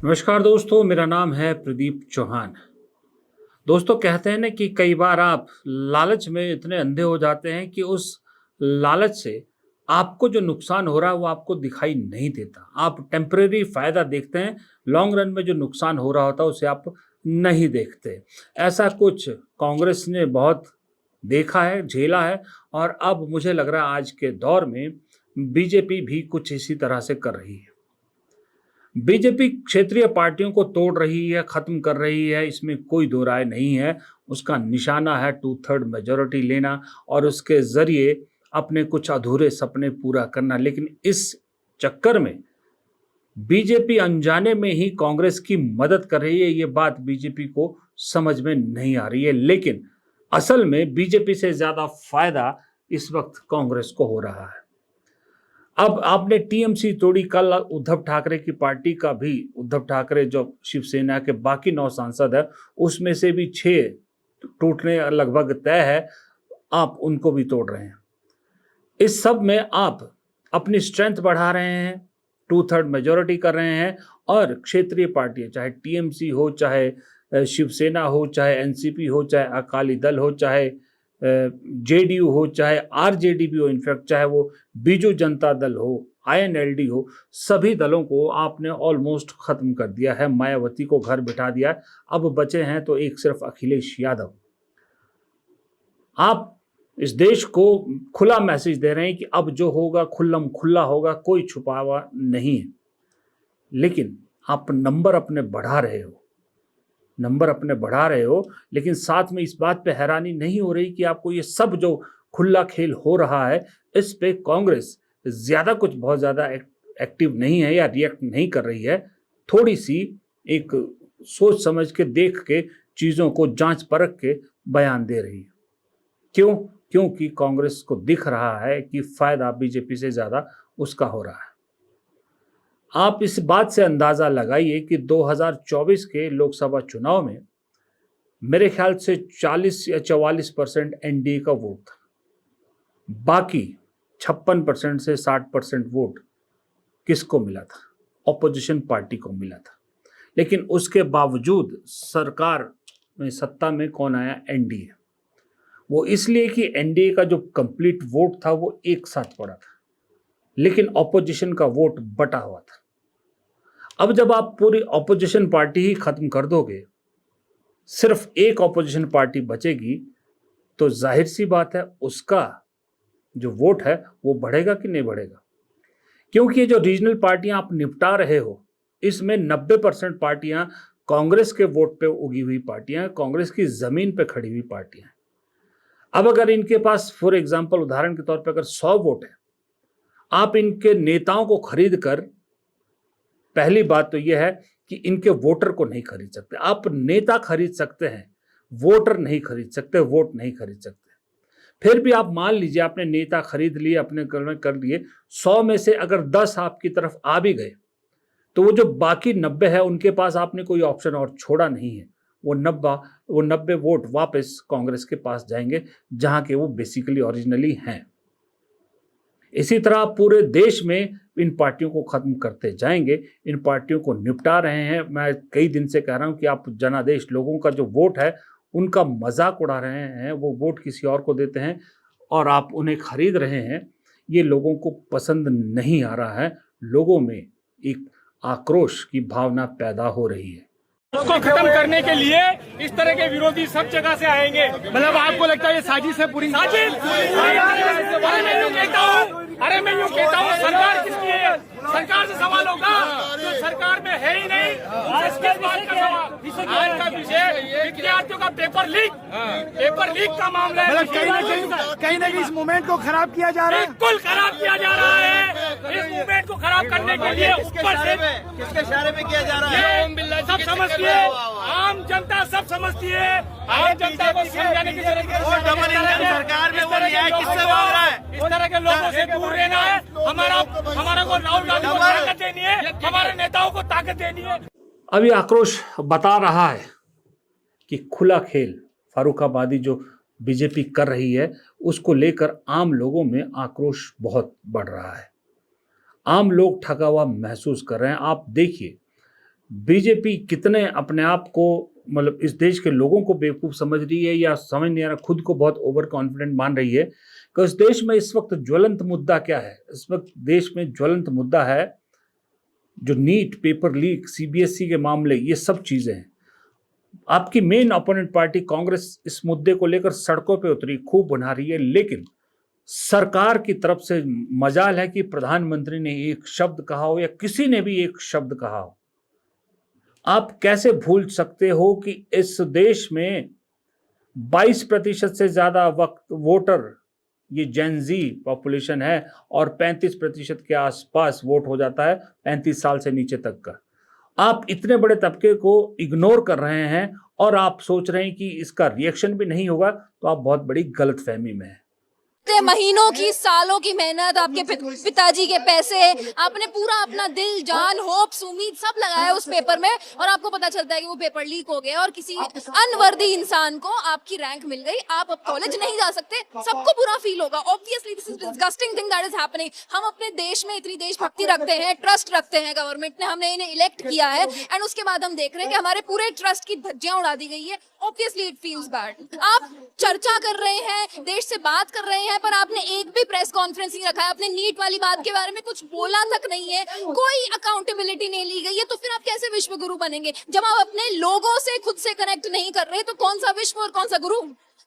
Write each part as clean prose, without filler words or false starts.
नमस्कार दोस्तों, मेरा नाम है प्रदीप चौहान। दोस्तों, कहते हैं ना कि कई बार आप लालच में इतने अंधे हो जाते हैं कि उस लालच से आपको जो नुकसान हो रहा है वो आपको दिखाई नहीं देता। आप टेम्परेरी फ़ायदा देखते हैं, लॉन्ग रन में जो नुकसान हो रहा होता है उसे आप नहीं देखते। ऐसा कुछ कांग्रेस ने बहुत देखा है, झेला है और अब मुझे लग रहा है आज के दौर में बीजेपी भी कुछ इसी तरह से कर रही है। बीजेपी क्षेत्रीय पार्टियों को तोड़ रही है, खत्म कर रही है, इसमें कोई दो राय नहीं है। उसका निशाना है टू थर्ड मेजॉरिटी लेना और उसके ज़रिए अपने कुछ अधूरे सपने पूरा करना। लेकिन इस चक्कर में बीजेपी अनजाने में ही कांग्रेस की मदद कर रही है, ये बात बीजेपी को समझ में नहीं आ रही है। लेकिन असल में बीजेपी से ज़्यादा फ़ायदा इस वक्त कांग्रेस को हो रहा है। अब आपने टीएमसी तोड़ी, कल उद्धव ठाकरे की पार्टी का भी, उद्धव ठाकरे जो शिवसेना के बाकी 9 सांसद हैं, उसमें से भी 6 टूटने लगभग तय है, आप उनको भी तोड़ रहे हैं। इस सब में आप अपनी स्ट्रेंथ बढ़ा रहे हैं, टू थर्ड मेजॉरिटी कर रहे हैं और क्षेत्रीय पार्टियाँ, चाहे टीएमसी हो, चाहे शिवसेना हो, चाहे एनसीपी हो, चाहे अकाली दल हो, चाहे जेडीयू हो, चाहे आरजेडी हो, इनफैक्ट चाहे वो बीजू जनता दल हो, आईएनएलडी हो, सभी दलों को आपने ऑलमोस्ट खत्म कर दिया है। मायावती को घर बिठा दिया है। अब बचे हैं तो एक सिर्फ अखिलेश यादव। आप इस देश को खुला मैसेज दे रहे हैं कि अब जो होगा खुल्लम खुल्ला होगा, कोई छुपावा नहीं है। लेकिन आप नंबर अपने बढ़ा रहे हो, लेकिन साथ में इस बात पे हैरानी नहीं हो रही कि आपको ये सब जो खुला खेल हो रहा है, इस पे कांग्रेस ज़्यादा कुछ बहुत ज़्यादा एक्टिव नहीं है या रिएक्ट नहीं कर रही है। थोड़ी सी एक सोच समझ के, देख के, चीज़ों को जांच परख के बयान दे रही है। क्यों? क्योंकि कांग्रेस को दिख रहा है कि फ़ायदा बीजेपी से ज़्यादा उसका हो रहा है। आप इस बात से अंदाज़ा लगाइए कि 2024 के लोकसभा चुनाव में मेरे ख्याल से 40 या 44% एनडीए का वोट था। बाकी 56% से 60% वोट किसको मिला था? ऑपोजिशन पार्टी को मिला था। लेकिन उसके बावजूद सरकार में, सत्ता में कौन आया? एनडीए। वो इसलिए कि एनडीए का जो कंप्लीट वोट था वो एक साथ पड़ा था, लेकिन ऑपोजिशन का वोट बटा हुआ था। अब जब आप पूरी ऑपोजिशन पार्टी ही खत्म कर दोगे, सिर्फ एक ऑपोजिशन पार्टी बचेगी, तो जाहिर सी बात है उसका जो वोट है वो बढ़ेगा कि नहीं बढ़ेगा। क्योंकि ये जो रीजनल पार्टियां आप निपटा रहे हो, इसमें 90% पार्टियां कांग्रेस के वोट पे उगी हुई पार्टियां, कांग्रेस की जमीन पे खड़ी हुई पार्टियां। अब अगर इनके पास, फॉर एग्जाम्पल, उदाहरण के तौर पर अगर 100 वोट है, आप इनके नेताओं को खरीद कर, पहली बात तो यह है कि इनके वोटर को नहीं खरीद सकते। आप नेता खरीद सकते हैं, वोटर नहीं खरीद सकते, वोट नहीं खरीद सकते। फिर भी आप मान लीजिए आपने नेता खरीद लिए, अपने कर लिए, 100 में से अगर 10 आपकी तरफ आ भी गए, तो वो जो बाकी 90 है उनके पास आपने कोई ऑप्शन और छोड़ा नहीं है। वो 90 वोट वापस कांग्रेस के पास जाएंगे, जहां के वो बेसिकली ओरिजिनली हैं। इसी तरह आप पूरे देश में इन पार्टियों को खत्म करते जाएंगे, इन पार्टियों को निपटा रहे हैं। मैं कई दिन से कह रहा हूं कि आप जनादेश लोगों का जो वोट है उनका मजाक उड़ा रहे हैं, वो वोट किसी और को देते हैं और आप उन्हें खरीद रहे हैं। ये लोगों को पसंद नहीं आ रहा है। लोगों में एक आक्रोश की भावना पैदा हो रही है। उसको खत्म करने के लिए इस तरह के विरोधी सब जगह से आएंगे। मतलब आपको लगता है ये साजिश है? पूरी साजिश। अरे मैं यूँ कहता हूँ सरकार किसकी है? सरकार से सवाल होगा जो सरकार में है ही नहीं, इसके बात का सवाल। आज का विषय विद्यार्थियों का पेपर लीक का मामला है। कहीं ना कहीं इस मूवमेंट को खराब किया जा रहा है। बिल्कुल खराब किया जा रहा है। इस मूवमेंट को खराब करने के लिए ऊपर से किसके इशारे पे किया जा रहा है? सब समझती है, आम जनता सब समझती है। आम जनता को समझाने की जरूरत है। और डबल इंजन सरकार में वो न्याय किससे मांग रहा है? इस तरह के लोगों से दूर रहना है। हमारा को राहुल गांधी को ताकत देनी है, हमारे नेताओं को ताकत देनी है। अभी आक्रोश बता रहा है कि खुला खेल फारूखाबादी जो बीजेपी कर रही है, उसको लेकर आम लोगों में आक्रोश बहुत बढ़ रहा है। आम लोग ठगा हुआ महसूस कर रहे हैं। आप देखिए, बीजेपी कितने अपने आप को मतलब इस देश के लोगों को बेवकूफ़ समझ रही है या समझ नहीं आ रहा, खुद को बहुत ओवर कॉन्फिडेंट मान रही है कि इस देश में इस वक्त ज्वलंत मुद्दा क्या है। इस वक्त देश में ज्वलंत मुद्दा है जो नीट, पेपर लीक, सीबीएसई के मामले, ये सब चीज़ें हैं। आपकी मेन अपोनेंट पार्टी कांग्रेस इस मुद्दे को लेकर सड़कों पे उतरी, खूब बना रही है, लेकिन सरकार की तरफ से मजाल है कि प्रधानमंत्री ने एक शब्द कहा हो या किसी ने भी एक शब्द कहा हो। आप कैसे भूल सकते हो कि इस देश में 22% से ज्यादा वक्त वोटर ये जेनजी पॉपुलेशन है और 35% के आसपास वोट हो जाता है 35 साल से नीचे तक का। आप इतने बड़े तबके को इग्नोर कर रहे हैं और आप सोच रहे हैं कि इसका रिएक्शन भी नहीं होगा, तो आप बहुत बड़ी गलतफहमी में हैं। इतने महीनों की, सालों की मेहनत, आपके पिताजी के पैसे, आपने पूरा अपना दिल, जान, होप्स, उम्मीद सब लगाया उस पेपर में, और आपको पता चलता है कि वो पेपर लीक हो गया और किसी अनवर्दी इंसान को आपकी रैंक मिल गई। आप अब कॉलेज नहीं जा सकते, सबको बुरा फील होगा। Obviously this is disgusting thing that is happening. हम अपने देश में इतनी देशभक्ति रखते हैं, ट्रस्ट रखते हैं, गवर्नमेंट ने हमने इन्हें इलेक्ट किया है, एंड उसके बाद हम देख रहे हैं कि हमारे पूरे ट्रस्ट की धज्जियां उड़ा दी गई है। Obviously it feels bad. आप चर्चा कर रहे हैं, देश से बात कर रहे हैं, पर आपने एक भी प्रेस कॉन्फ्रेंस नहीं रखा है, आपने नीट वाली बात के बारे में कुछ बोला तक नहीं है, कोई अकाउंटेबिलिटी नहीं ली गई है। तो फिर आप कैसे विश्व गुरु बनेंगे जब आप अपने लोगों से खुद से कनेक्ट नहीं कर रहे? तो कौन सा विश्व और कौन सा गुरु?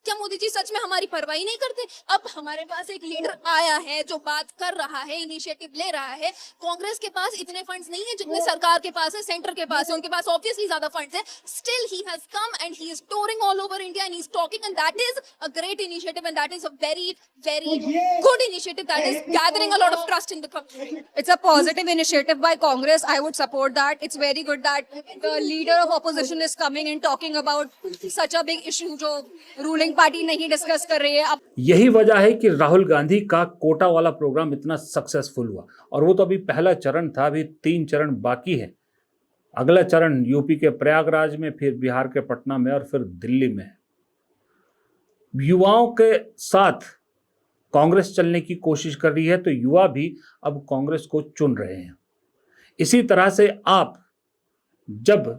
क्या मोदी जी सच में हमारी परवाही नहीं करते? अब हमारे पास एक लीडर आया है जो बात कर रहा है, इनिशिएटिव ले रहा है। कांग्रेस के पास इतने फंड्स नहीं है जितने सरकार के पास है, सेंटर के पास है, उनके पास ऑब्वियसली ज्यादा फंड्स है। Still he has come and he is touring all over India and he is talking, and that is a great initiative and that is a very very good initiative that is gathering a lot of trust in the country. It's a positive initiative by Congress. I would support that. It's very good that the leader of opposition is coming and talking about such a big issue जो ruling party नहीं discuss कर रही है. अब यही वजह है कि राहुल गांधी का कोटा वाला प्रोग्राम इतना सक्सेसफुल हुआ, और वो तो अभी पहला चरण था, अभी 3 चरण बाकी है। अगला चरण यूपी के प्रयागराज में, फिर बिहार के पटना में और फिर दिल्ली में। युवाओं के साथ कांग्रेस चलने की कोशिश कर रही है, तो युवा भी अब कांग्रेस को चुन रहे हैं। इसी तरह से आप जब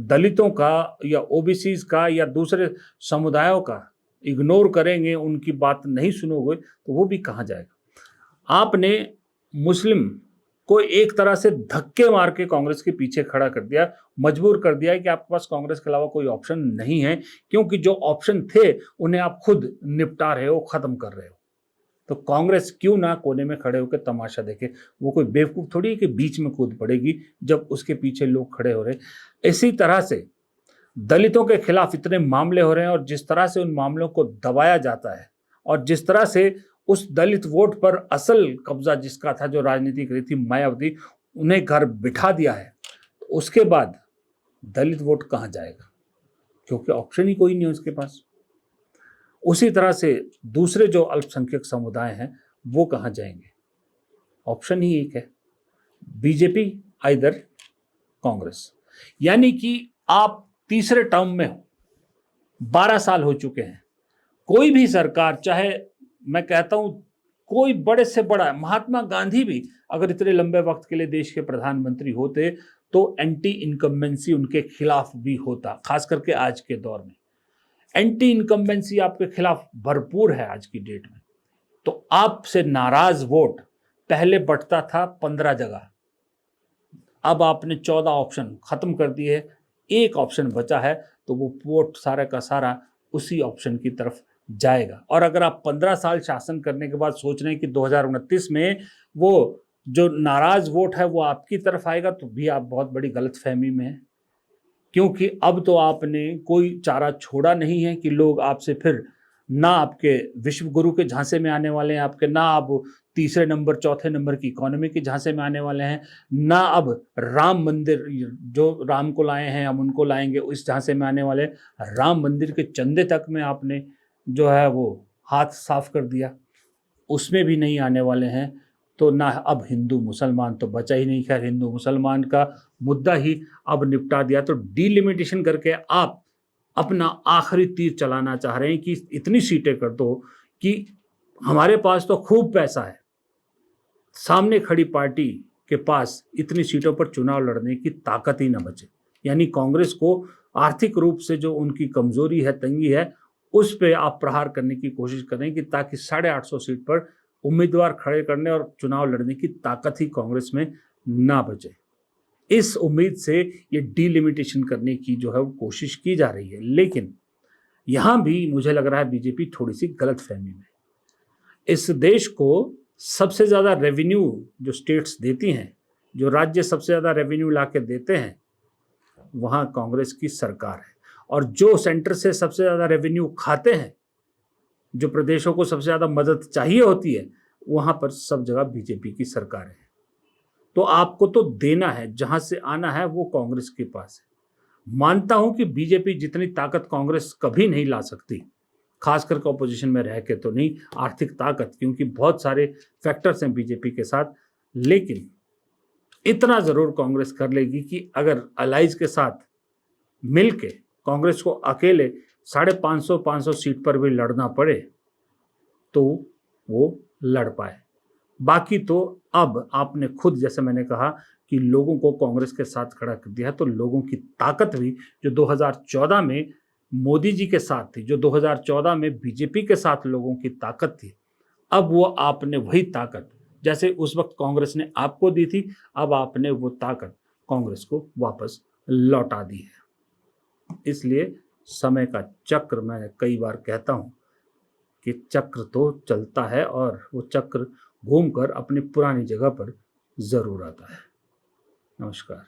दलितों का या ओबीसीज का या दूसरे समुदायों का इग्नोर करेंगे, उनकी बात नहीं सुनोगे, तो वो भी कहाँ जाएगा। आपने मुस्लिम को एक तरह से धक्के मार के कांग्रेस के पीछे खड़ा कर दिया, मजबूर कर दिया कि आपके पास कांग्रेस के अलावा कोई ऑप्शन नहीं है, क्योंकि जो ऑप्शन थे उन्हें आप खुद निपटा रहे हो, खत्म कर रहे हो। तो कांग्रेस क्यों ना कोने में खड़े होकर तमाशा देखे। वो कोई बेवकूफ़ थोड़ी है कि बीच में कूद पड़ेगी जब उसके पीछे लोग खड़े हो रहे। इसी तरह से दलितों के खिलाफ इतने मामले हो रहे हैं, और जिस तरह से उन मामलों को दबाया जाता है, और जिस तरह से उस दलित वोट पर असल कब्जा जिसका था, जो राजनीति करी थी मायावती, उन्हें घर बिठा दिया है, तो उसके बाद दलित वोट कहाँ जाएगा, क्योंकि ऑप्शन ही कोई नहीं है उसके पास। उसी तरह से दूसरे जो अल्पसंख्यक समुदाय हैं वो कहाँ जाएंगे? ऑप्शन ही एक है, बीजेपी आइदर कांग्रेस। यानी कि आप तीसरे टर्म में हो, 12 साल हो चुके हैं। कोई भी सरकार, चाहे मैं कहता हूं कोई बड़े से बड़ा, महात्मा गांधी भी अगर इतने लंबे वक्त के लिए देश के प्रधानमंत्री होते तो एंटी इनकम्बेंसी उनके खिलाफ भी होता। खास करके आज के दौर में एंटी इनकम्बेंसी आपके खिलाफ भरपूर है आज की डेट में। तो आपसे नाराज वोट पहले बंटता था 15 जगह, अब आपने 14 ऑप्शन खत्म कर दिए, एक ऑप्शन बचा है, तो वो वोट सारा का सारा उसी ऑप्शन की तरफ जाएगा। और अगर आप 15 साल शासन करने के बाद सोच रहे हैं कि 2029 में वो जो नाराज वोट है वो आपकी तरफ आएगा, तो भी आप बहुत बड़ी गलतफहमी में हैं, क्योंकि अब तो आपने कोई चारा छोड़ा नहीं है कि लोग आपसे फिर ना आपके विश्व गुरु के झांसे में आने वाले हैं, आपके ना अब तीसरे नंबर चौथे नंबर की इकोनॉमी के झांसे में आने वाले हैं, ना अब राम मंदिर जो राम को लाए हैं हम उनको लाएंगे उस झांसे में आने वाले। राम मंदिर के चंदे तक में आपने जो है वो हाथ साफ कर दिया, उसमें भी नहीं आने वाले हैं। तो ना अब हिंदू मुसलमान तो बचा ही नहीं। खैर, हिंदू मुसलमान का मुद्दा ही अब निपटा दिया। तो डिलिमिटेशन करके आप अपना आखिरी तीर चलाना चाह रहे हैं कि इतनी सीटें कर दो कि हमारे पास तो खूब पैसा है, सामने खड़ी पार्टी के पास इतनी सीटों पर चुनाव लड़ने की ताकत ही न बचे। यानी कांग्रेस को आर्थिक रूप से जो उनकी कमजोरी है, तंगी है, उस पे आप प्रहार करने की कोशिश करें कि ताकि 850 सीट पर उम्मीदवार खड़े करने और चुनाव लड़ने की ताकत ही कांग्रेस में ना बचे। इस उम्मीद से ये डिलिमिटेशन करने की जो है वो कोशिश की जा रही है। लेकिन यहाँ भी मुझे लग रहा है बीजेपी थोड़ी सी गलतफहमी में। इस देश को सबसे ज़्यादा रेवेन्यू जो स्टेट्स देती हैं, जो राज्य सबसे ज़्यादा रेवेन्यू ला के देते हैं, वहाँ कांग्रेस की सरकार है। और जो सेंटर से सबसे ज़्यादा रेवेन्यू खाते हैं, जो प्रदेशों को सबसे ज़्यादा मदद चाहिए होती है, वहाँ पर सब जगह बीजेपी की सरकार है। तो आपको तो देना है, जहाँ से आना है वो कांग्रेस के पास है। मानता हूँ कि बीजेपी जितनी ताकत कांग्रेस कभी नहीं ला सकती, खासकर के ऑपोजिशन में रह के तो नहीं, आर्थिक ताकत, क्योंकि बहुत सारे फैक्टर्स हैं बीजेपी के साथ। लेकिन इतना ज़रूर कांग्रेस कर लेगी कि अगर अलाइज के साथ मिलके कांग्रेस को अकेले 550 सीट पर भी लड़ना पड़े तो वो लड़ पाए। बाकी तो अब आपने खुद, जैसे मैंने कहा कि लोगों को कांग्रेस के साथ खड़ा कर दिया, तो लोगों की ताकत भी जो 2014 में मोदी जी के साथ थी, जो 2014 में बीजेपी के साथ लोगों की ताकत थी, अब वो आपने वही ताकत जैसे उस वक्त कांग्रेस ने आपको दी थी, अब आपने वो ताकत कांग्रेस को वापस लौटा दी है। इसलिए समय का चक्र, मैं कई बार कहता हूँ कि चक्र तो चलता है और वो चक्र घूमकर अपनी पुरानी जगह पर जरूर आता है। नमस्कार।